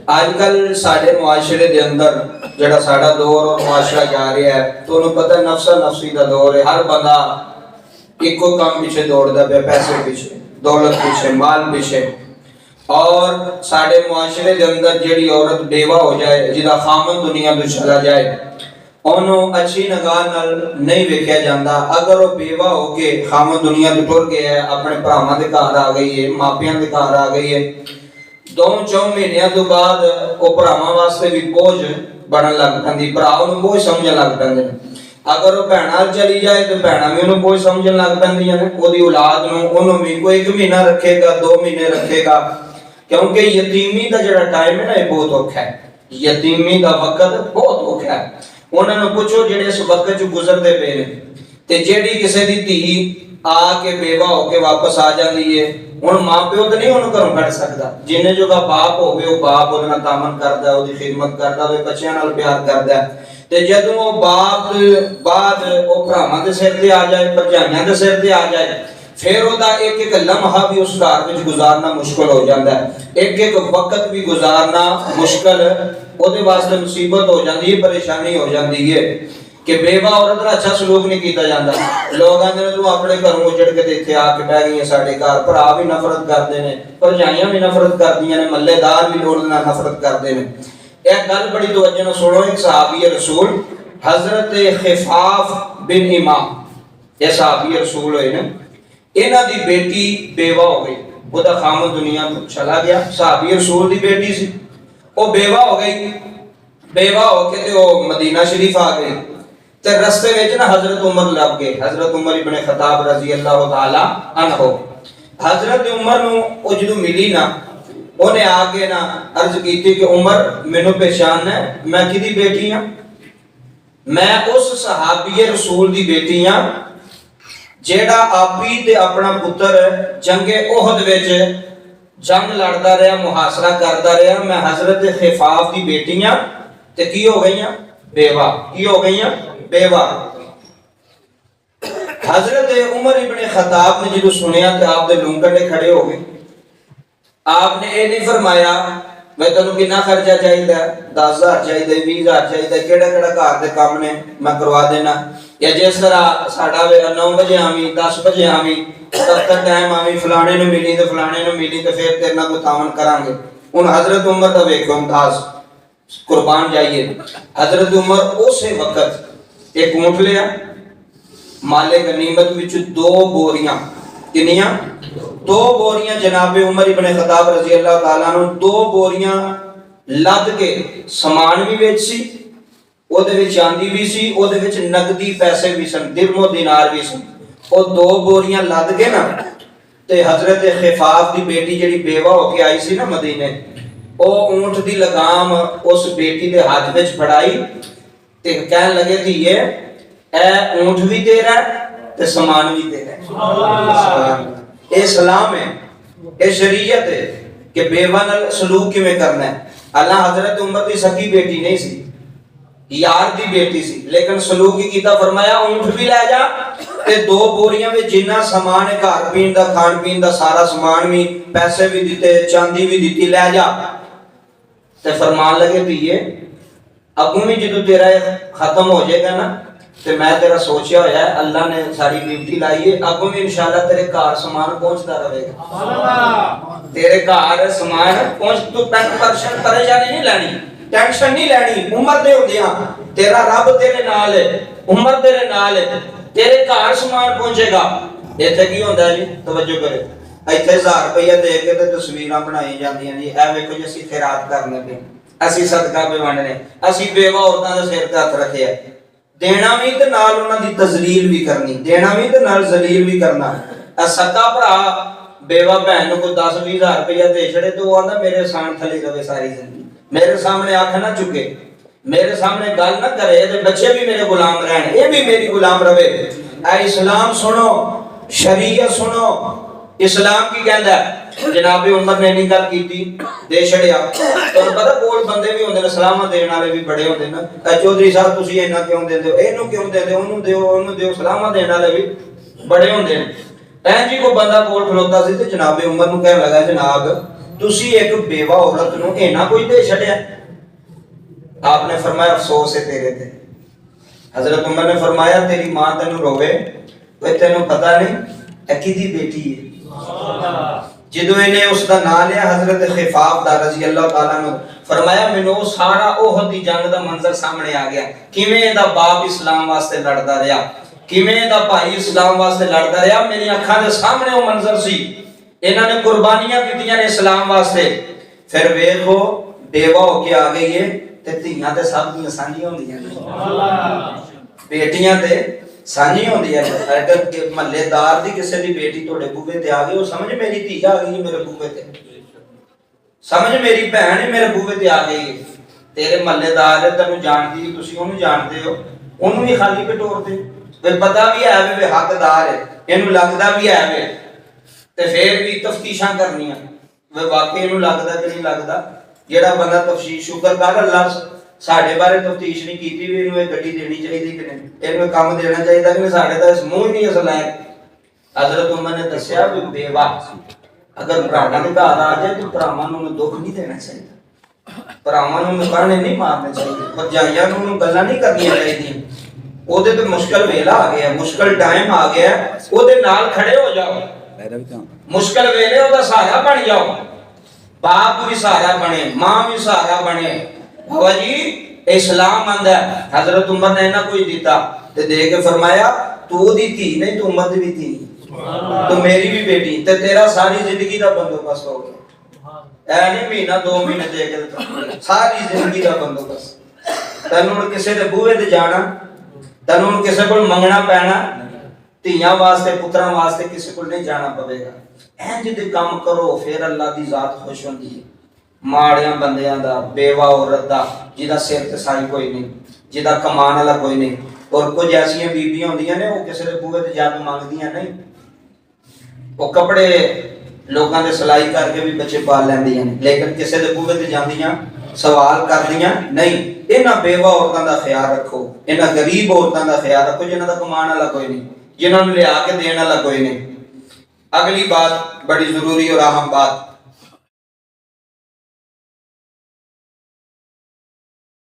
आजकल साढ़े मुआशरे के अंदर जड़ा साड़ा दौर और मुआशरा जा रहा है तो उन्हें पता नफसा नफसी का दौर है। हर बंदा इको काम पीछे दौड़ता पे, पैसे पीछे, दौलत पीछे, माल पीछे। और साढ़े मुआशरे के अंदर जेड़ी औरत बेवा हो जाए, जिदा खामन दुनिया तो चला जाए, उन्होंने अच्छी निगाह नाल नहीं वेख्या जाता। अगर वो बेवा होके खामन दुनिया तो टुर गया है, अपने भरावां दे घर आ गई है, मापियां दे घर आ गई है, 2-4 महीनों तो बाद वो भरावां वास्ते भी बोझ बनन लग पैंदी, भरा उन्हें बोझ समझन लग पैंदे ने। अगर वो भैणां चली जाए तो भैणां भी उन्हें बोझ समझन लग पैंदियां ने। ओदी औलाद नूं उन्होंने भी कोई 1 महीना रखेगा, 2 महीने रखेगा, क्योंकि यतीमी का जो टाइम है ना, ये बहुत औखा है। यतीमी का वक्त बहुत औखा है। उन्होंने पूछो जेडे इस वक्त च गुजरते पे ने, ते जेडी किसी दी धी आके बेवा होके वापस आ जाती है, हुण मां प्यो तो नहीं उन्हें घरों कढ सकदा। जिन्ने जो बाप होवे वो बाप उहदे नाल तामन करदा, ओदी खिदमत करदा, ओदे बच्चों नाल प्यार करदा। ते जदों वो बाप बाद वो भरावां दे सिर ते आ जाए, भरजाइयां दे सिर ते आ जाए, फिर ओदा एक लम्हा भी उस घर विच गुजारना मुश्किल हो जाता है। एक वक्त भी गुजारना मुश्किल ओदे वास्ते मुसीबत हो जाती है, परेशानी हो जाती है कि बेवा औरत का अच्छा सलूक नहीं किया जाता। लोग आंदे ने तू अपने घरों उजड़ के इत्थे आके बह गई है साडे घर, भरा भी नफरत करते हैं, भरजाइयां भी नफरत करदियां ने, मल्लेदार भी लोग नाल नफरत करते हैं। एक गल बड़ी तवज्जो नाल सुनो। एक सहाबी रसूल हजरत खिफाफ बिन इमाम, ये सहाबी रसूल होए ने, इन्हां दी बेटी बेवा हो गई, ओदा खामद दुनिया तो चला गया। सहाबी रसूल दी बेटी सी, वो बेवा हो गई। बेवा होके ते वो मदीना शरीफ आ गई। ते रस्ते विच ना हजरत उमर लग गए, हजरत उमर इब्ने खत्ताब रजी अल्लाह तआला अन्हो। हजरत उमर नूं ओ जदों मिली ना, उन्हें आके ना अर्ज की कि उमर मैनू पहचान है, मैं किदी बेटी हां? मैं उस सहाबी रसूल दी बेटी हां जेड़ा आपी ते अपना पुत्र जंगे ओहद विच जंग लड़दा रहा, मुहासरा करदा रहा। मैं हजरत खिफाफ दी बेटी हां ते की हो गई हां? बेवा। की हो गई हां? बेवा। हजरत उमर इब्ने खत्ताब ने जो सुनिया तो आप दे लूंगड़े खड़े हो गए। आपने ये नहीं फरमाया मैं तेनों कितना खर्चा चाहिए, 10,000 चाहिए, 20,000 चाहिए, केड़ा-केड़ा घर दे काम ने मैं करवा देना, या जिस तरह साडा 9 बजे आवी, 10 बजे आवी, तब टाइम आवी, फलाने नूं मिली ते फलाने नूं मिली ते फिर तेरे नाल कोई तावन करांगे। हुण हजरत उमर दा वेखो अंदाज, कुर्बान जाइए। हजरत उमर उसे वक्त एक ऊंट लिया, माले गनीमत विच 2 बोरियां, किनियां? 2 बोरियां जनाबे उमर इब्ने खत्ताब रजी अल्लाह तआला अन्हु 2 बोरियां लद के समान भी वेच सी, ओदे विच चांदी भी सी, ओदे विच नकदी पैसे भी सन, दिरमो दिनार भी सन। ओ 2 बोरियां लद के ना ते हजरत खिफाफ दी बेटी जेड़ी बेवा होके आई सी ना मदीने, ओ ऊंट दी लगाम उस बेटी दे हाथ विच फड़ाई ते कहन लगे कि ए ऊंट भी तेरा ते समान भी तेरा। सुभान अल्लाह। ये सलाम है, ये शरीयत है कि बेवा नाल सलूक किवें करना है। अल्लाह हजरत उमर दी सकी बेटी नहीं सी, यार दी बेटी सी, लेकिन सलूक ही कीता, फरमाया ऊंट भी ले जा ते 2 बोरियां में जिन्ना सामान है घर पीन दा, खान पीन दा सारा सामान भी, पैसे भी दिते, चांदी भी दी, ले जा। ते फरमान लगे धीए अगू भी जो तेरा खत्म हो जाएगा ना, ते मैं तेरा सोचा होया है, अल्लाह ने सारी ड्यूटी लाई है, अगू भी इंशाल्लाह तेरे घर सामान पहुंचता रहेगा, तेरे घर सामान पहुंच। तू 10% परेशानी नहीं लेनी, टेंशन नहीं लेनी। उम्र दे होंदिया तेरा रब तेरे नाल है, उम्र तेरे नाल है, तेरे घर सामान पहुंचेगा। इत्थे की होंदा जी, तवज्जो करो, इत्थे 1000 रुपया दे के ते तस्वीरां बनाई जांदियां जी, ए वेखो जी ਅਸੀਂ खैरात करने पे, ਅਸੀਂ सदका पे वंडने, ਅਸੀਂ बेवा औरतां दे सिर ते हथ रखे है, देना भी ते नाल उन्हां दी तजलील भी करनी, देना भी ते नाल जलील भी करना। सका भरा बेवा भैन को 10-20 हज़ार रुपया दे छड़े तो वो आंदा मेरे साण थले रवे सारी जिंदगी, मेरे सामने आंख ना चुके, मेरे सामने गल ना करे, ते बच्चे भी मेरे गुलाम रहन, ये भी मेरी गुलाम रवे। ऐ इस्लाम सुनो, शरीयत सुनो, इस्लाम की कहंदा है। जनाबे उमर ने नहीं गल कीती, दे छड़िया। तो पता कोल बंदे भी होंदे ने सलामा देण वाले भी बड़े होंदे ने, चौधरी साहब तुसी इन्ना क्यों देंदे हो, इहनू क्यों देंदे हो, ओनू दिओ, सलामा देण वाले भी बड़े होंदे ने। ऐं जी को बंदा कोल खलोता सी ते जनाबे उमर नू कहन लगा, जनाब तुसी एक बेवा औरत नूं इन्ना कुछ दे छड़िया। आपने फरमाया अफसोस है तेरे ते। हजरत उमर ने फरमाया तेरी मां तेनू रोवे, वे तेनू पता नहीं ए किदी बेटी है। जिदों इन्हें उसका नाम लिया हजरत खिफाफ दा रजी अल्लाह तआला ने, फरमाया मैनू सारा ओहद दी जंग दा मंजर सामने आ गया, किवें दा बाप इस्लाम वास्ते लड़दा रहा, किवें दा भाई इस्लाम वास्ते लड़दा रहा। मेरी अखां दे सामने वो मंजर सी, इन्हां ने कुर्बानियां कीतियां ने इस्लाम वास्ते। फिर वेखो बेवा होके आ गई है ते धीयां ते सब दियां सांझियां होंदियां ने, बेटियां ते सांझियां होंदियां ने। अगर के महल्लेदार दी किसी दी बेटी तोड़े बूहे ते आ गई, वो समझ मेरी धी आ गई मेरे बूहे ते, समझ मेरी भैन है मेरे बूहे ते आ गई है। तेरे महल्लेदार है, तेनू जानदी, तुसी ओनू जानदे हो, ओनू भी खाली पटोरदे, वे पता भी है वे हकदार है, इनू लगदा भी है वे, ते फिर भी तफ्तीशां करनियां वे वाकई इनू लगदा कि नहीं लगदा। जेड़ा बंदा तफ्तीश, शुक्र कर अल्लाह साडे बारे तफ्तीश नहीं कीती भी इनू एक गड्डी देनी चाहिए कि नहीं, इनू काम देना चाहिए कि नहीं, साडे दा इस मुंह ही नहीं अस लायक। हजरत उमर ने दस्या भी बेवा अगर भरावां दे घर आ जाए तो भरावां नूं दुख नहीं देना चाहिए, भरावां नूं मुकाने नहीं मारने चाहिए, भरजाइयां नूं गल्लां नहीं करनियां चाहिए। ओदे ते मुश्किल वेला आ गया, मुश्किल टाइम आ गया, ओदे नाल खड़े हो जाओ, मुश्किल वेले ओदा सहारा बन जाओ, बाप भी सहारा बने, मां भी सहारा बने। बाबा जी इस्लाम आंदा है, हजरत उमर ने ना कोई दिता ते दे के फरमाया तू दी थी नहीं, तू उमर दी भी थी, तो मेरी भी बेटी, ते तेरा सारी जिंदगी दा बंदोबस्त हो गया। ऐ नहीं महीना 2 महीने दे के, सारी जिंदगी दा बंदोबस्त। तैनू हुण किसे दे बूहे ते जाना, तैनू हुण किसे कोल मंगना पैना, धीयां वास्ते पुत्रां वास्ते किसे कोल नहीं जाना पवेगा। इंज दे काम करो फिर अल्लाह दी जात खुश होंदी है। माड़ियां बंदियां दा, बेवा औरत दा जिदा सिर ते साई कोई नहीं, जिदा कमान वाला कोई नहीं, और कुछ ऐसियां बीबियां होंदियां ने वो किसी दे बूहे ते जाके मंगदियां नहीं, वो कपड़े लोगों दे सिलाई करके भी बच्चे पाल लैंदियां ने, लेकिन किसी दे बूहे ते जांदियां सवाल करदियां नहीं। इन्हां बेवा औरतां दा ख्याल रखो, इन्हां गरीब औरतां दा ख्याल रखो जिन्हां दा कमान वाला कोई नहीं, जिन्हां नूं लिया के देण वाला कोई नहीं। अगली बात बड़ी जरूरी और अहम बात,